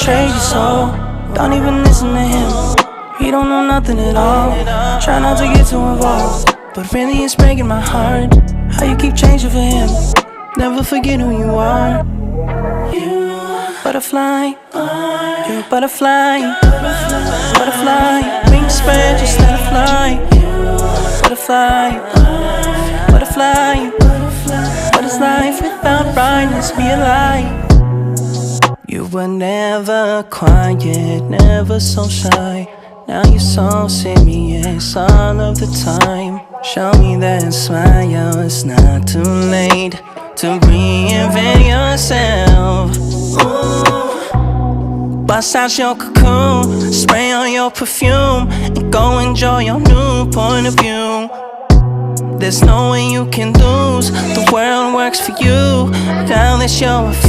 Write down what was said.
betrayed your soul. Don't even listen to him, he don't know nothing at all. Try not to get too involved, but really it's breaking my heart how you keep changing for him. Never forget who you are. You butterfly, you're a butterfly. Butterfly, wings spread, just let it fly. Butterfly, butterfly. What is life without brightness? Be a light. You were never quiet, never so shy. Now you're so serious all of the time. Show me that smile, it's not too late to reinvent yourself. Ooh. Bust out your cocoon, spray on your perfume, and go enjoy your new point of view. There's no way you can lose, the world works for you. Now that you're a